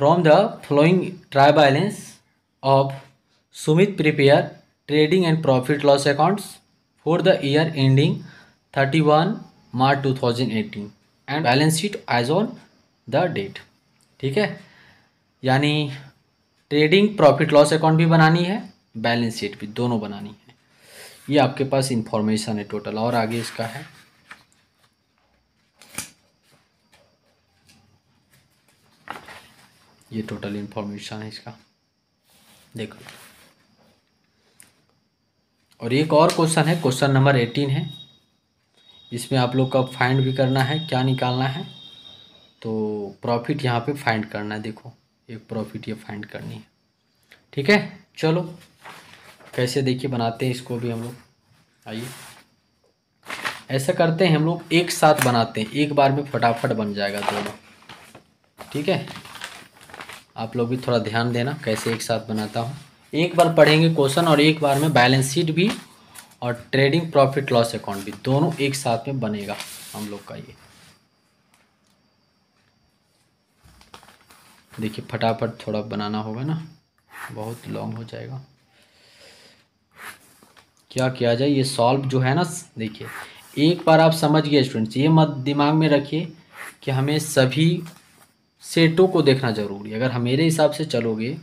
From the following trial balance of Sumit prepare trading and profit loss accounts for the year ending 31 March 2018 and balance sheet as on the date. ठीक है, यानी trading profit loss account भी बनानी है, balance sheet भी, दोनों बनानी है। ये आपके पास इंफॉर्मेशन है टोटल, और आगे इसका है ये टोटल इंफॉर्मेशन है इसका, देखो। और एक और क्वेश्चन है, क्वेश्चन नंबर 18 है। इसमें आप लोग का फाइंड भी करना है, क्या निकालना है, तो प्रॉफिट यहाँ पे फाइंड करना है। देखो एक प्रॉफिट ये फाइंड करनी है, ठीक है। चलो कैसे देखिए बनाते हैं इसको भी हम लोग। आइए ऐसा करते हैं, हम लोग एक साथ बनाते हैं, एक बार में फटाफट बन जाएगा दोनों, ठीक है। आप लोग भी थोड़ा ध्यान देना कैसे एक साथ बनाता हूँ। एक बार पढ़ेंगे क्वेश्चन और एक बार में बैलेंस शीट भी और ट्रेडिंग प्रॉफिट लॉस अकाउंट भी, दोनों एक साथ में बनेगा हम लोग का। ये देखिए फटाफट थोड़ा बनाना होगा ना, बहुत लॉन्ग हो जाएगा। क्या किया जाए, ये सॉल्व जो है ना, देखिए एक बार आप समझ गए स्टूडेंट्स, ये मत दिमाग में रखिए कि हमें सभी सेटों को देखना जरूरी है। अगर हम मेरे हिसाब से चलोगे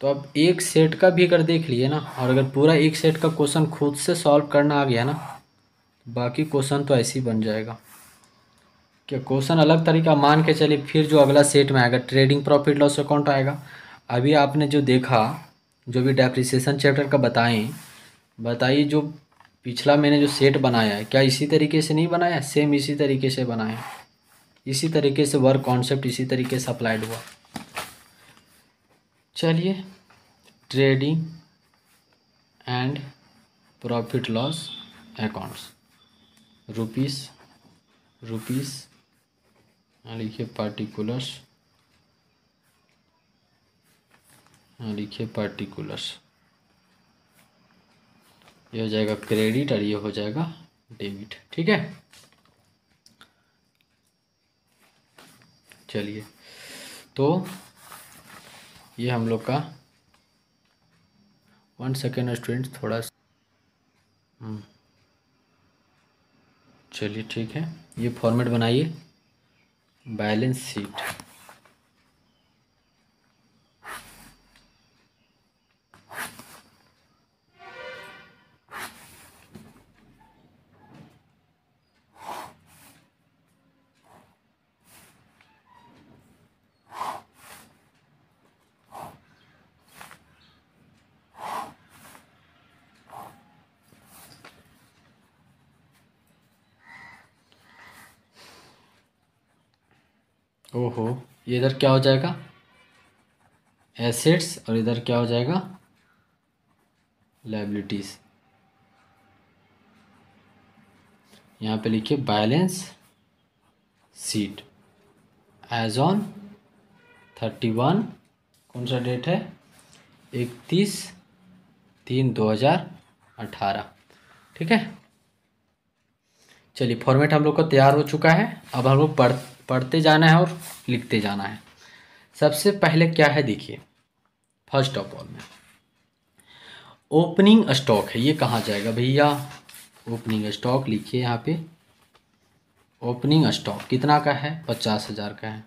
तो अब एक सेट का भी अगर देख लिए ना, और अगर पूरा एक सेट का क्वेश्चन खुद से सॉल्व करना आ गया ना, बाकी क्वेश्चन तो ऐसे ही बन जाएगा। क्या क्वेश्चन अलग तरीका मान के चलिए, फिर जो अगला सेट में आएगा ट्रेडिंग प्रॉफिट लॉस अकाउंट आएगा। अभी आपने जो देखा, जो भी डेप्रिसिएशन चैप्टर का बताइए, जो पिछला मैंने जो सेट बनाया है, क्या इसी तरीके से नहीं बनाया? सेम इसी तरीके से बनाया, इसी तरीके से वर्क कॉन्सेप्ट इसी तरीके से अप्लाइड हुआ। चलिए trading and profit loss accounts, rupees लिखिए पार्टिकुलर्स, लिखिए पार्टिकुलर्स, ये हो जाएगा क्रेडिट और ये हो जाएगा डेबिट, ठीक है। चलिए तो ये हम लोग का 1 सेकेंड स्टूडेंट थोड़ा, चलिए ठीक है। ये फॉर्मेट बनाइए, बैलेंस शीट, ओहो ये इधर क्या हो जाएगा, एसेट्स, और इधर क्या हो जाएगा, लायबिलिटीज। यहाँ पे लिखिए बैलेंस शीट एज ऑन 31, कौन सा डेट है, 31/3/2018, ठीक है। चलिए फॉर्मेट हम लोग का तैयार हो चुका है। अब हम लोग पढ़ते जाना है और लिखते जाना है। सबसे पहले क्या है देखिए, फर्स्ट ऑफ ऑल में ओपनिंग स्टॉक है, ये कहाँ जाएगा भैया, ओपनिंग स्टॉक लिखिए यहाँ पे। ओपनिंग स्टॉक कितना का है, 50,000 का है,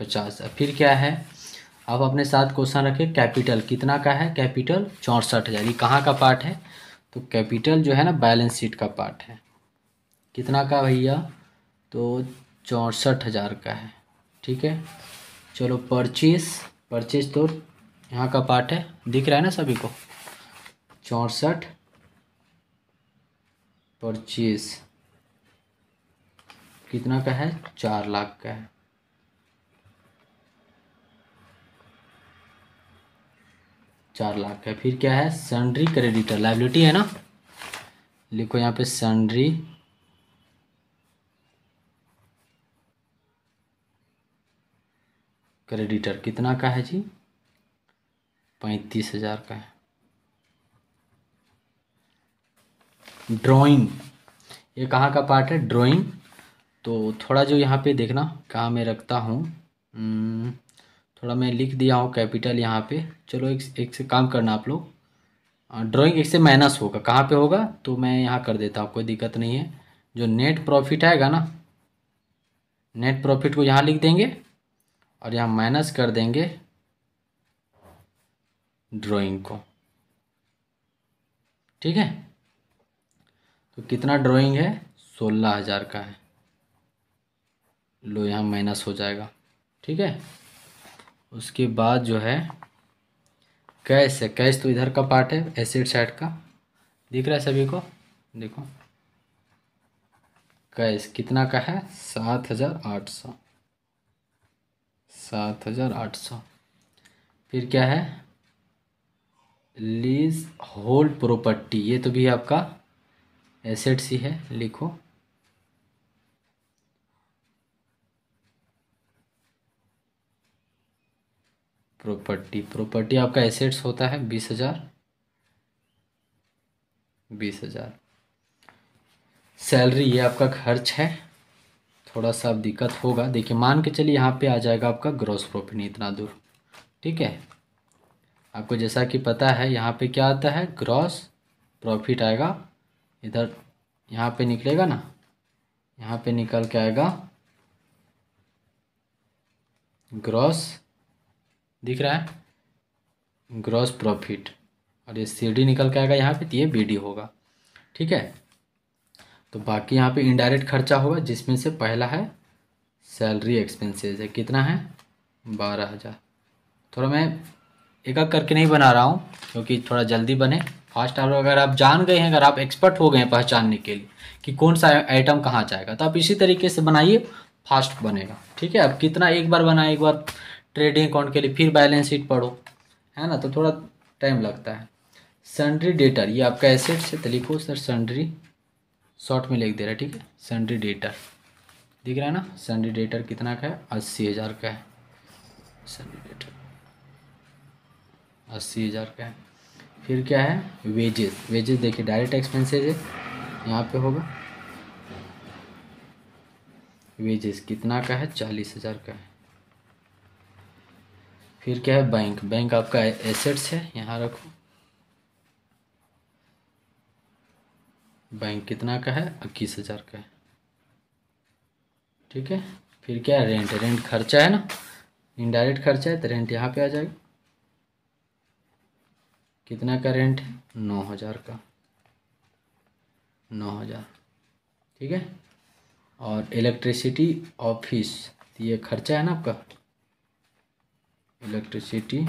50। फिर क्या है, आप अपने साथ क्वेश्चन रखें, कैपिटल कितना का है, कैपिटल 64,000। ये कहाँ का पार्ट है, तो कैपिटल जो है ना बैलेंस शीट का पार्ट है। कितना का भैया, तो 64,000 का है, ठीक है। चलो परचेज तो यहाँ का पार्ट है, दिख रहा है ना सभी को, 64 परचेज कितना का है, 4 लाख का है, 4 लाख का है। फिर क्या है, सन्ड्री क्रेडिटर, लायबिलिटी है ना, लिखो यहाँ पे सन्ड्री क्रेडिटर कितना का है जी, 35,000 का है। ड्राइंग, ये कहाँ का पार्ट है, ड्राइंग तो थोड़ा जो यहाँ पे देखना कहाँ मैं रखता हूँ, थोड़ा मैं लिख दिया हूँ कैपिटल यहाँ पे। चलो एक से काम करना आप लोग, ड्राइंग एक से माइनस होगा, कहाँ पे होगा तो मैं यहाँ कर देता हूँ, कोई दिक्कत नहीं है। जो नेट प्रॉफिट आएगा ना, नेट प्रॉफिट को यहाँ लिख देंगे और यहाँ माइनस कर देंगे ड्राइंग को। ठीक है, तो कितना ड्राइंग है, 16,000 का है। लो यहाँ माइनस हो जाएगा। ठीक है, उसके बाद जो है कैश है, कैश तो इधर का पार्ट है, एसेट साइड का, दिख रहा है सभी को। देखो कैश कितना का है, 7,800, 7,800। फिर क्या है, लीज होल्ड प्रॉपर्टी, ये तो भी आपका एसेट्स ही है, लिखो। प्रॉपर्टी, प्रॉपर्टी आपका एसेट्स होता है 20,000, 20,000। सैलरी ये आपका खर्च है, थोड़ा सा अब दिक्कत होगा। देखिए मान के चलिए यहाँ पे आ जाएगा आपका ग्रॉस प्रॉफिट, नहीं इतना दूर। ठीक है, आपको जैसा कि पता है यहाँ पे क्या आता है, ग्रॉस प्रॉफिट आएगा इधर, यहाँ पे निकलेगा ना, यहाँ पे निकल के आएगा ग्रॉस, दिख रहा है ग्रॉस प्रॉफिट, और ये सीडी निकल के आएगा यहाँ पे, तो ये बीडी होगा। ठीक है, तो बाकी यहाँ पे इनडायरेक्ट खर्चा होगा, जिसमें से पहला है सैलरी एक्सपेंसेस है, कितना है 12,000। थोड़ा मैं एक एक करके नहीं बना रहा हूँ क्योंकि थोड़ा जल्दी बने, फास्ट। आप अगर आप जान गए हैं, अगर आप एक्सपर्ट हो गए हैं पहचानने के लिए कि कौन सा आइटम कहाँ जाएगा, तो आप इसी तरीके से बनाइए, फास्ट बनेगा। ठीक है, अब कितना एक बार बनाए, एक बार ट्रेडिंग अकाउंट के लिए, फिर बैलेंस शीट पढ़ो, है ना, तो थोड़ा टाइम लगता है। सन्ड्री डेटर ये आपका एसेट्स है, तो लिखो सर सन्ड्री, शॉर्ट में लिख दे रहा है। ठीक है, सन्ड्री डेटर दिख रहा है ना, सन्ड्री डेटर कितना का है, 80,000 का है। सन्ड्री डेटर 80,000 का है। फिर क्या है, वेजेस, वेजेस देखिए डायरेक्ट एक्सपेंसेस है, यहाँ पे होगा वेजेस कितना का है, 40,000 का है। फिर क्या है, बैंक, बैंक आपका एसेट्स है, यहाँ रखो, बैंक कितना का है, 21,000 का है। ठीक है, फिर क्या है, रेंट, रेंट खर्चा है ना, इनडायरेक्ट खर्चा है, तो रेंट यहाँ पे आ जाएगा, कितना का रेंट है, 9,000 का, 9,000। ठीक है, और इलेक्ट्रिसिटी ऑफिस, तो ये खर्चा है ना आपका, इलेक्ट्रिसिटी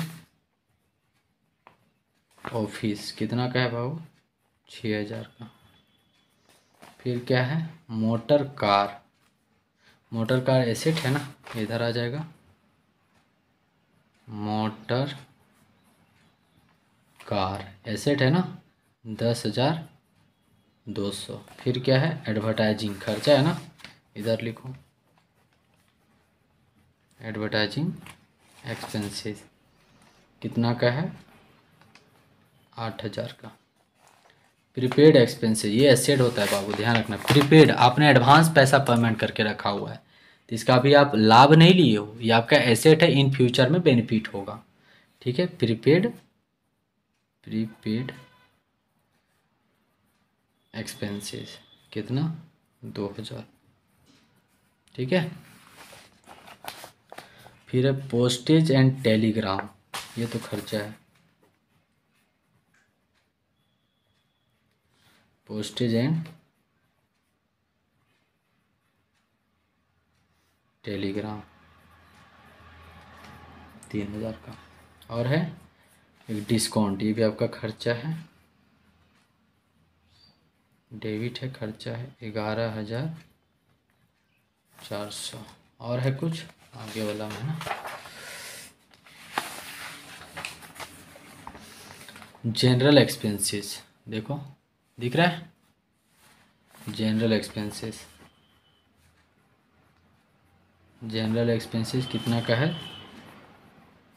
ऑफिस कितना का है भाव, 6,000 का। फिर क्या है, motor car, motor car asset है ना, इधर आ जाएगा, मोटर कार एसेट है ना, 10,200। फिर क्या है, एडवर्टाइजिंग खर्चा है ना, इधर लिखो, एडवर्टाइजिंग एक्सपेंसेस कितना का है, 8,000 का। प्रीपेड एक्सपेंसेस ये एसेट होता है बाबू, ध्यान रखना, प्रीपेड आपने एडवांस पैसा पेमेंट करके रखा हुआ है, तो इसका भी आप लाभ नहीं लिए हो, ये आपका एसेट है, इन फ्यूचर में बेनिफिट होगा। ठीक है, प्रीपेड, प्रीपेड एक्सपेंसेस कितना, 2,000। ठीक है, फिर है पोस्टेज एंड टेलीग्राम, ये तो खर्चा है, पोस्टेज एंड टेलीग्राम 3,000 का। और है एक डिस्काउंट, ये भी आपका खर्चा है, डेबिट है, खर्चा है 11,400। और है कुछ आगे वाला में ना, जनरल एक्सपेंसेस, देखो दिख रहा है, जनरल एक्सपेंसेस, जनरल एक्सपेंसेस कितना का है,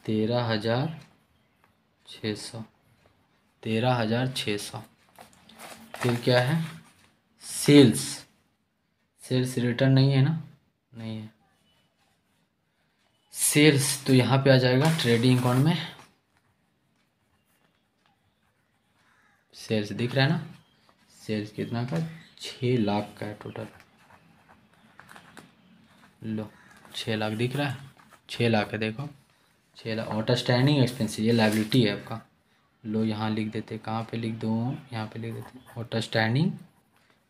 13,600, 13,600। फिर क्या है, सेल्स, सेल्स रिटर्न नहीं है ना, नहीं है। सेल्स तो यहाँ पे आ जाएगा ट्रेडिंग अकाउंट में, सेल्स दिख रहा है ना, सेल्स कितना का, 6 लाख का है टोटल। लो 6 लाख दिख रहा है, 6 लाख है देखो, 6 लाख। आउटस्टैंडिंग एक्सपेंसिव ये लाइबिलिटी है आपका। लो यहाँ लिख देते, कहाँ पे लिख दूँ, यहाँ पे लिख देते आउटस्टैंडिंग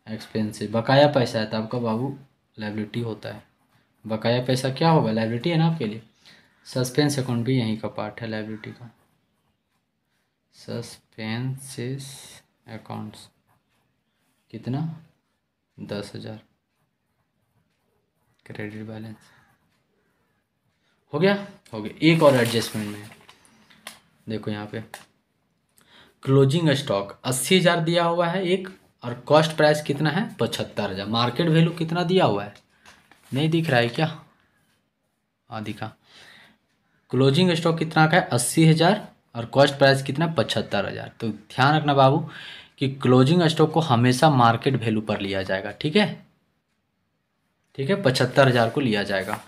एक्सपेंसिव, बकाया पैसा है तो आपका बाबू लाइबिलिटी होता है। बकाया पैसा क्या होगा, लाइबिलिटी है ना आपके लिए। सस्पेंस अकाउंट भी यहीं का पार्ट है लाइबिलिटी का। सस्पेंसिस अकाउंट्स कितना, 10,000 क्रेडिट बैलेंस। हो गया, हो गया। एक और एडजस्टमेंट में देखो यहाँ पे क्लोजिंग स्टॉक 80,000 दिया हुआ है एक, और कॉस्ट प्राइस कितना है 75,000। मार्केट वैल्यू कितना दिया हुआ है, नहीं दिख रहा है क्या, हाँ दिखा। क्लोजिंग स्टॉक कितना का है 80,000, और कॉस्ट प्राइस कितना 75,000। तो ध्यान रखना बाबू कि क्लोजिंग स्टॉक को हमेशा मार्केट वैल्यू पर लिया जाएगा, ठीक है, ठीक है, 75,000 को लिया जाएगा।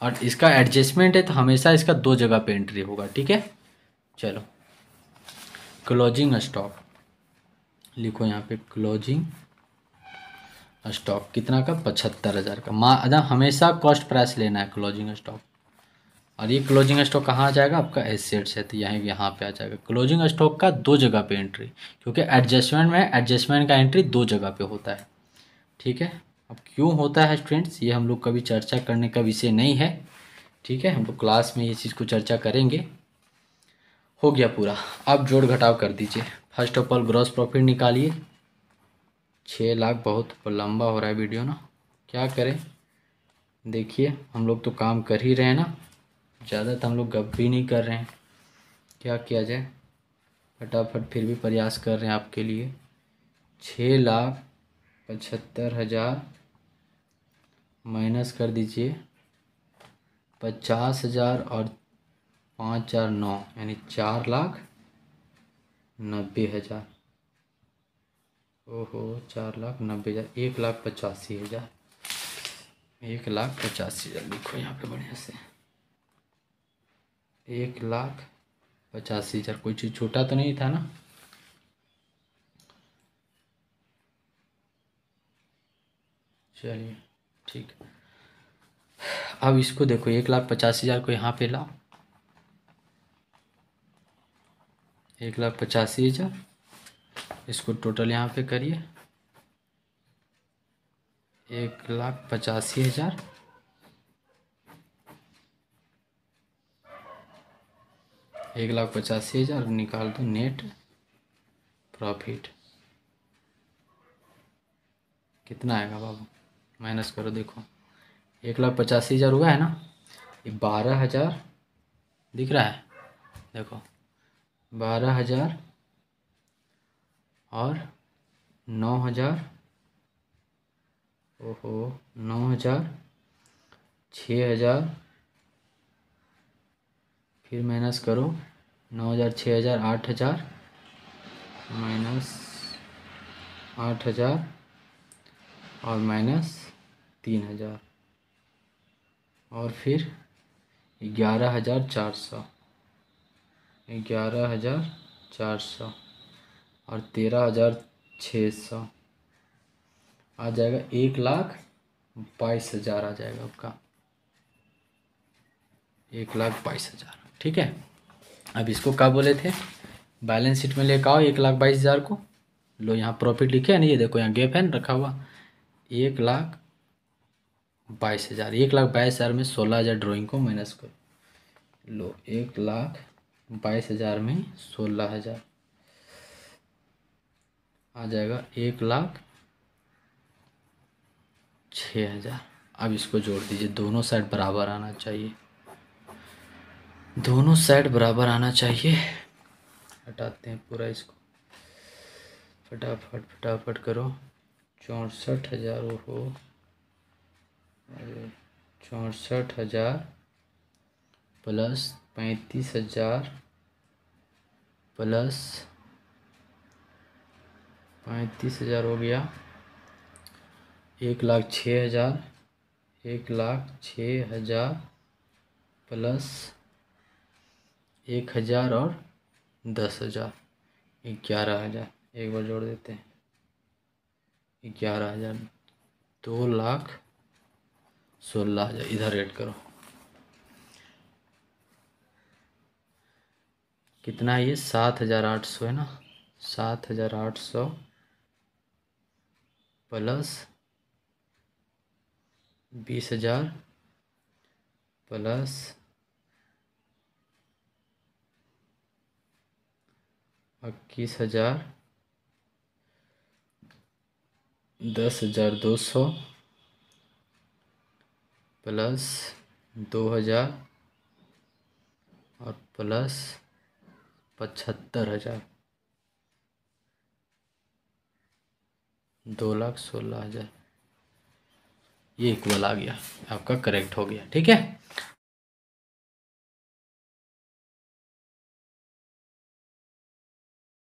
और इसका एडजस्टमेंट है तो हमेशा इसका 2 जगह पे एंट्री होगा, ठीक है। चलो क्लोजिंग स्टॉक लिखो यहाँ पे, क्लोजिंग स्टॉक कितना का 75,000 का। हमेशा कॉस्ट प्राइस लेना है क्लोजिंग स्टॉक। और ये क्लोजिंग स्टॉक कहाँ आ जाएगा आपका, एसेट्स है तो यहाँ पे आ जाएगा। क्लोजिंग स्टॉक का 2 जगह पे एंट्री, क्योंकि एडजस्टमेंट में एडजस्टमेंट का एंट्री 2 जगह पे होता है, ठीक है। अब क्यों होता है स्टूडेंट्स, ये हम लोग कभी चर्चा करने का विषय नहीं है, ठीक है, हम लोग क्लास में ये चीज़ को चर्चा करेंगे। हो गया पूरा, अब जोड़ घटाव कर दीजिए। First of all gross profit निकालिए। 6 लाख बहुत लंबा हो रहा है वीडियो ना, क्या करें, देखिए हम लोग तो काम कर ही रहे हैं ना, ज़्यादा तो हम लोग गप भी नहीं कर रहे हैं, क्या किया जाए, फटाफट फिर भी प्रयास कर रहे हैं आपके लिए। 6,75,000 माइनस कर दीजिए 50,000 और 5,4 9, यानी 4,90,000। ओहो 4,90,000, 1,85,000, 1,85,000 लिखो यहाँ पे बढ़िया से, 1,85,000। कोई चीज़ छोटा तो नहीं था ना, चलिए ठीक। अब इसको देखो 1,85,000 को यहाँ पे लाओ, 1,85,000, इसको टोटल यहाँ पे करिए 1,85,000, 1,85,000 निकाल दो नेट प्रॉफिट, कितना आएगा बाबू, माइनस करो देखो, 1,85,000 हुआ है ना, ये 12,000 दिख रहा है, देखो 12,000 और 9,000, ओहो 9,000, 6,000, फिर माइनस करो 9,000, 6,000, 8,000, माइनस 8,000 और माइनस 3,000, और फिर 11,400, 11,400 और 13,600 आ जाएगा, 1,22,000 आ जाएगा आपका, 1,22,000, ठीक है। अब इसको क्या बोले थे, बैलेंस शीट में लेकर आओ 1,22,000 को। लो यहाँ प्रॉफिट लिखे है ना, ये देखो यहाँ गैप है ना रखा हुआ, 1,22,000, 1,22,000 में 16,000 ड्राइंग को माइनस करो। लो 1,22,000 में 16,000 आ जाएगा 1,06,000। अब इसको जोड़ दीजिए, दोनों साइड बराबर आना चाहिए, दोनों साइड बराबर आना चाहिए। हटाते हैं पूरा इसको, फटाफट फटाफट करो। 64,000 हो, 64,000 प्लस 35,000 प्लस 35,000 हो गया, 1,06,000, 1,06,000 प्लस 1,000 और 10,000, 11,000। एक बार जोड़ देते हैं, 11,000, 2,16,000। इधर ऐड करो, कितना है ये? 7,800 है ना। 7,800 प्लस 20,000 प्लस 21,000, 10,200 प्लस 2,000 और प्लस 75,000, 2,16,000। ये इक्वल आ गया, आपका करेक्ट हो गया। ठीक है।